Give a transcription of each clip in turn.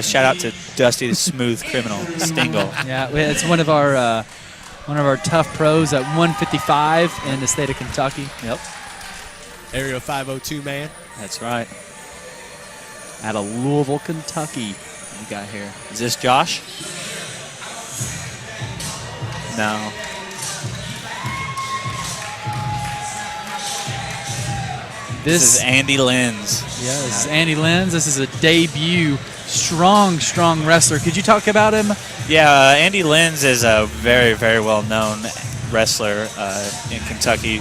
Shout out to Dusty the Smooth Criminal Stingle. Yeah, it's one of our tough pros at 155 in the state of Kentucky. Yep. Area 502 man. That's right. Out of Louisville, Kentucky. What we got here? Is this Josh? No. This is Andy Lenz. Yeah, this is Andy Lenz. This is a debut strong wrestler. Could you talk about him? Yeah, Andy Lenz is a very, very well-known wrestler in Kentucky.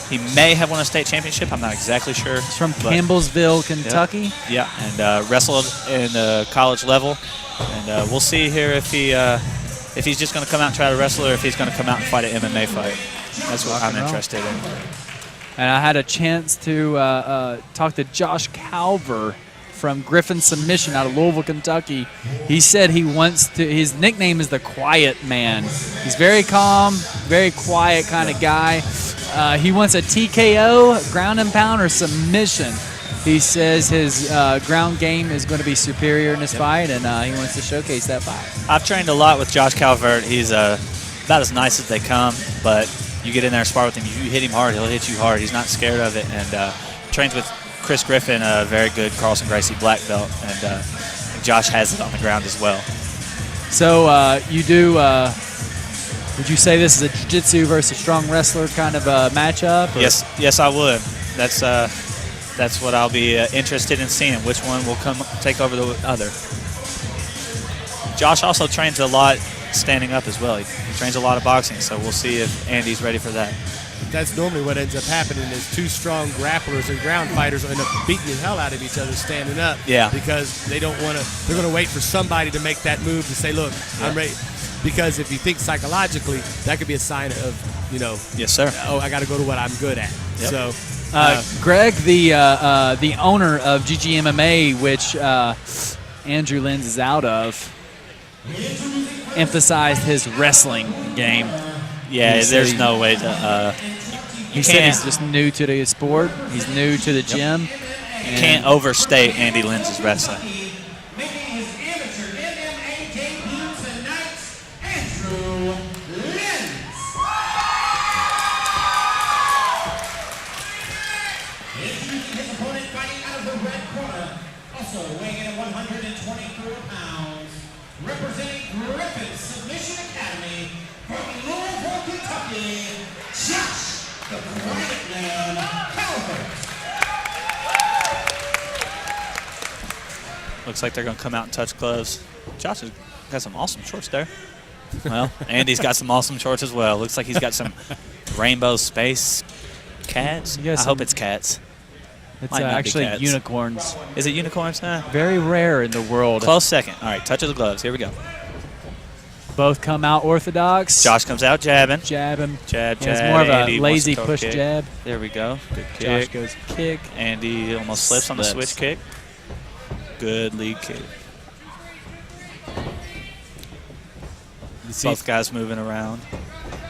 He may have won a state championship. I'm not exactly sure. He's from Campbellsville, Kentucky. Yeah, and wrestled in the college level. And we'll see here if he's just going to come out and try to wrestle or if he's going to come out and fight an MMA fight. That's what I'm interested in. And I had a chance to talk to Josh Calvert from Griffins Submission out of Louisville, Kentucky. He said he wants to, his nickname is the Quiet Man. He's very calm, very quiet kind of guy. He wants a TKO, ground and pound, or submission. He says his ground game is going to be superior in this fight, and he wants to showcase that fight. I've trained a lot with Josh Calvert. He's about as nice as they come, but you get in there and spar with him, you hit him hard, he'll hit you hard. He's not scared of it, and trains with Chris Griffin, a very good Carlson Gracie black belt, and Josh has it on the ground as well. So you do, would you say this is a jiu-jitsu versus strong wrestler kind of a matchup? Or? Yes, I would. That's what I'll be interested in seeing, which one will take over the other. Josh also trains a lot standing up as well. He trains a lot of boxing, so we'll see if Andy's ready for that. That's normally what ends up happening is two strong grapplers and ground fighters end up beating the hell out of each other standing up. Yeah. Because they don't want to, they're going to wait for somebody to make that move to say, look, I'm ready. Because if you think psychologically, that could be a sign of, you know, yes, sir. Oh, I got to go to what I'm good at. Yep. So, Greg, the owner of GGMMA, which Andrew Lenz is out of, emphasized his wrestling game. Yeah, there's no way to. He said he's just new to the sport. He's new to the gym. You can't overstate Andy Lenz's wrestling. Making his amateur MMA debut tonight, Andrew Lenz. Introducing his opponent fighting out of the red corner, also weighing in at 124 pounds, representing Griffins Submission Academy from Louisville, Kentucky, Josh the Quiet Man Calvert. Looks like they're going to come out and touch gloves. Josh has got some awesome shorts there. Well, Andy's got some awesome shorts as well. Looks like he's got some rainbow space cats. I hope it's cats. It's actually cats. unicorns. Is it unicorns? Very rare in the world. Close second. All right, touch of the gloves. Here we go. Both come out orthodox. Josh comes out jabbing. Jab him. Jab. It's more of Andy a lazy wants to push kick. jab. There we go. Good Josh kick. goes kick. Andy almost slips on the switch kick. Good lead kick. Both guys moving around.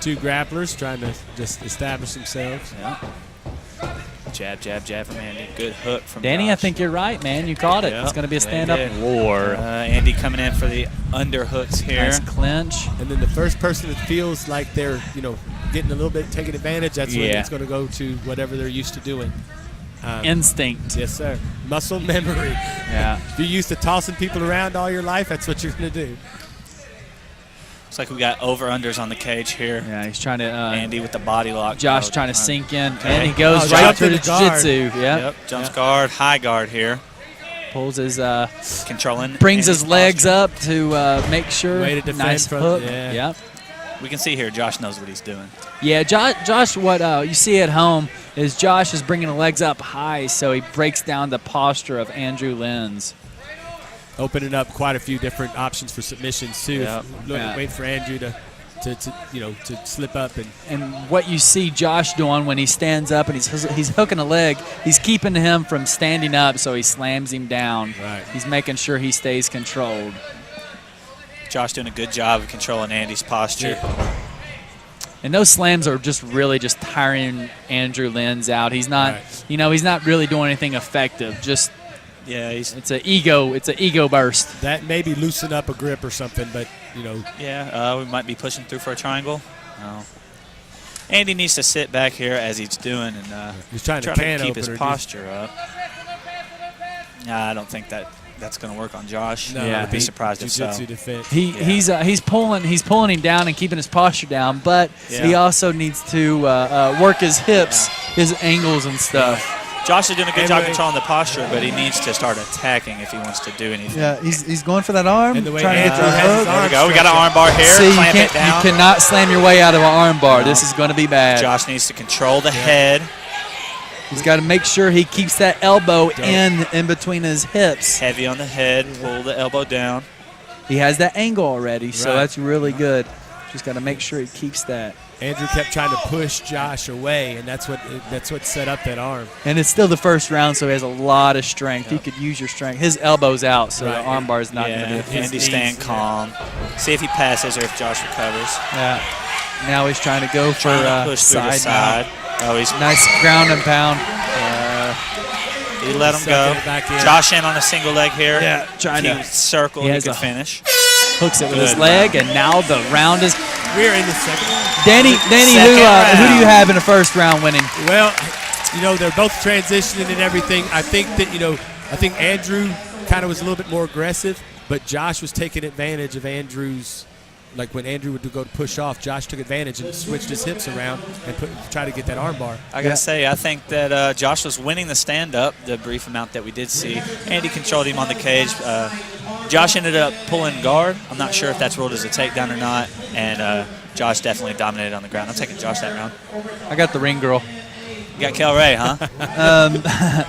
two grapplers trying to just establish themselves. Yeah. Jab from Andy. Good hook from Danny, Josh. I think you're right, man. You caught it. Yep. It's going to be a stand-up war. Andy coming in for the underhooks here. Nice clinch. And then the first person that feels like they're, you know, getting a little bit, taking advantage, that's when it's going to go to whatever they're used to doing. Instinct. Yes, sir. Muscle memory. Yeah. If you're used to tossing people around all your life, that's what you're going to do. Looks like we got over-unders on the cage here. Yeah, he's trying to... Andy with the body lock. Josh trying to sink in. And he goes right to the jiu-jitsu. Yep. Jumps guard, high guard here. Pulls his... Controlling. Brings Andy's his legs posture. up to make sure. Way to defend nice from, hook. yeah. Yep. We can see here Josh knows what he's doing. Yeah, Josh, what you see at home is Josh is bringing the legs up high, so he breaks down the posture of Andrew Lenz. Opening up quite a few different options for submissions too. Yep. Wait for Andrew to slip up and what you see Josh doing when he stands up and he's hooking a leg, he's keeping him from standing up, so he slams him down. Right. He's making sure he stays controlled. Josh doing a good job of controlling Andy's posture. Yeah. And those slams are just really just tiring Andrew Lenz out. He's not, he's not really doing anything effective. Just Yeah, It's an ego burst. That maybe loosen up a grip or something, but, you know. Yeah, we might be pushing through for a triangle. No. Andy needs to sit back here as he's doing and he's trying to keep his posture up. I don't think that's going to work on Josh. No, I'd be surprised if so. Defense. He's pulling him down and keeping his posture down, but he also needs to work his hips, his angles and stuff. Yeah. Josh is doing a good job controlling the posture, but he needs to start attacking if he wants to do anything. Yeah, he's going for that arm. And the way trying Andrew to get has his There arm we go. We got an stretched arm bar here. See, Clamp it down. you cannot slam your way out of an arm bar. This is going to be bad. Josh needs to control the head. He's got to make sure he keeps that elbow in between his hips. Heavy on the head. Pull the elbow down. He has that angle already, so Right. that's really good. Just got to make sure he keeps that. Andrew kept trying to push Josh away, and that's what set up that arm. And it's still the first round, so he has a lot of strength. He could use your strength. His elbow's out, so the arm bar is not going to be a fit. Andy staying calm. See if he passes or if Josh recovers. Yeah. Now he's trying to go for Trying to push through the side. Oh, he's nice ground and pound. he let him go. Sucking it back in. Josh in on a single leg here. Yeah, trying to circle. he He has can a- finish. hooks it with his Good. leg, and now the round is. We're in the second round. Danny, who Second do you round. have in the first round winning? Well, you know, they're both transitioning and everything. I think that, I think Andrew kind of was a little bit more aggressive, but Josh was taking advantage of Andrew's, like when Andrew would go to push off, Josh took advantage and switched his hips around and try to get that arm bar. I got to say, I think that Josh was winning the stand-up, the brief amount that we did see. Andy controlled him on the cage. Josh ended up pulling guard. I'm not sure if that's ruled as a takedown or not, and Josh definitely dominated on the ground. I'm taking Josh that round. I got the ring girl. You got Kel Ray, huh?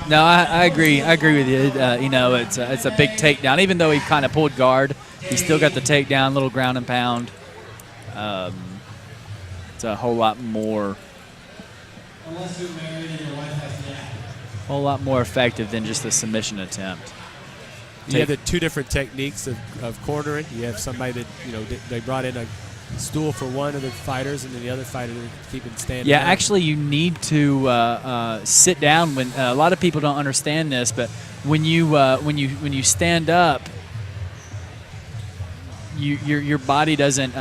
No, I agree. I agree with you. It's a big takedown. Even though he kind of pulled guard, he still got the takedown, little ground and pound. It's a whole lot more effective than just a submission attempt. You have the two different techniques of cornering. You have somebody that, they brought in a stool for one of the fighters, and then the other fighter to keep him standing. Yeah, down. actually, you need to sit down. When a lot of people don't understand this, but when you stand up, your body doesn't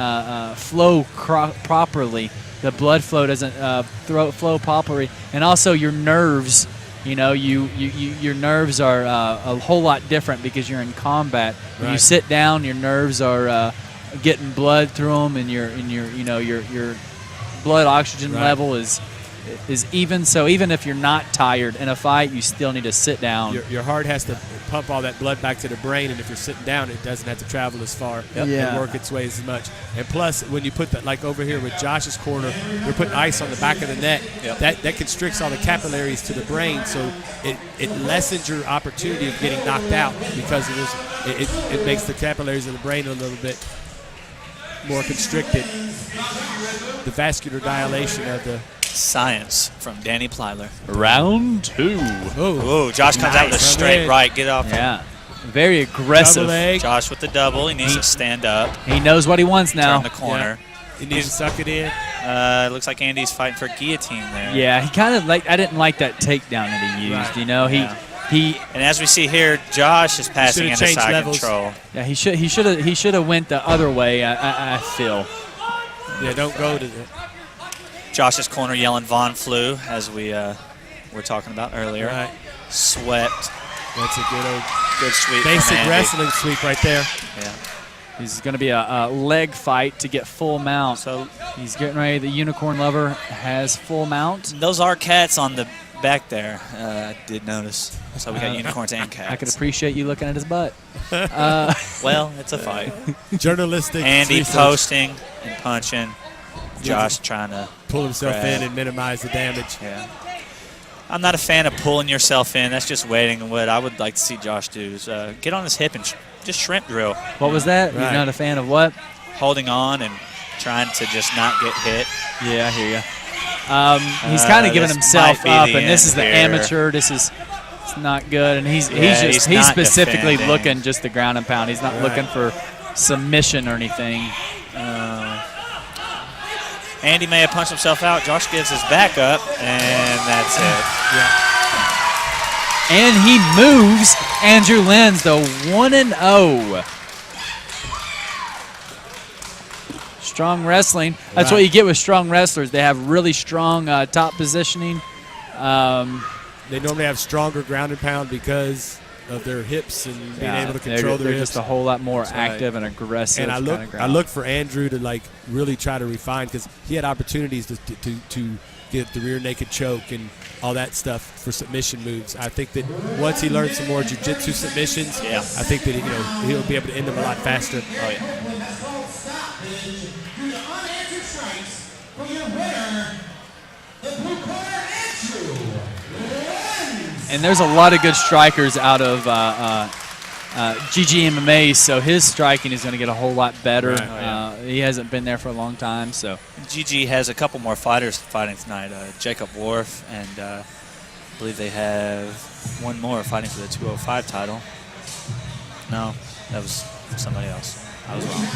flow properly. The blood flow doesn't flow properly, and also your nerves. Your nerves are a whole lot different because you're in combat. When you Right. sit down, your nerves are getting blood through them, and your blood oxygen Right. level is even. So even if you're not tired in a fight, you still need to sit down. Your heart has to pump all that blood back to the brain, and if you're sitting down, it doesn't have to travel as far and Yeah. work its way as much. And plus, when you put that, like over here with Josh's corner, we're putting ice on the back of the neck. Yep. That constricts all the capillaries to the brain, so it lessens your opportunity of getting knocked out because it makes the capillaries of the brain a little bit more constricted. The vascular dilation of the Science from Danny Plyler. Round 2. Ooh, Josh comes out with a Nice. straight right. Get off him. Yeah, very aggressive. double leg. Josh with the double. He needs to stand up. He knows what he wants now. Turn the corner. You need to suck it in. It looks like Andy's fighting for guillotine there. Yeah, he kind of I didn't like that takedown that he used. Right. He And as we see here, Josh is passing should've into changed side levels. control. yeah he should have went the other way. I feel. Yeah, don't go to the. Josh's corner yelling Von Flu, as we were talking about earlier. Right. Swept. That's a Good sweep basic from Andy. wrestling sweep right there. Yeah. He's going to be a leg fight to get full mount. So He's getting ready. The Unicorn Lover has full mount. those are cats on the back there. I did notice. So we got unicorns and cats. I could appreciate you looking at his butt. Well, it's a fight. Journalistic. Andy research. posting and punching. Josh trying to Pull himself grab. in and minimize the damage. Yeah. I'm not a fan of pulling yourself in. That's just waiting. And what I would like to see Josh do is get on his hip and just shrimp drill. What was that? Right. You're not a fan of what? Holding on and trying to just not get hit. Yeah, I hear you. He's kind of giving this himself might be up, the and this end is the here. amateur. It's not good, and he's he's he's not specifically defending. looking just the ground and pound. He's not looking for submission or anything. Andy may have punched himself out. Josh gives his back up, and that's it. And he moves Andrew Lenz, though, 1-0. Strong wrestling. That's what you get with strong wrestlers. They have really strong top positioning. They normally have stronger ground and pound because of their hips and being able to control their they're hips. just a whole lot more active and aggressive. And I look for Andrew to like really try to refine, because he had opportunities to get the rear naked choke and all that stuff for submission moves. I think that once he learns some more jiu-jitsu submissions, I think that he'll be able to end them a lot faster. Oh yeah. That's called stoppage due to unanswered strikes for your winner, the blue corner, Andrew Lenz. And there's a lot of good strikers out of GG MMA, so his striking is going to get a whole lot better. Right. Oh, yeah. He hasn't been there for a long time, so. GG has a couple more fighters fighting tonight. Jacob Worf, and I believe they have one more fighting for the 205 title. No, that was somebody else. I was wrong.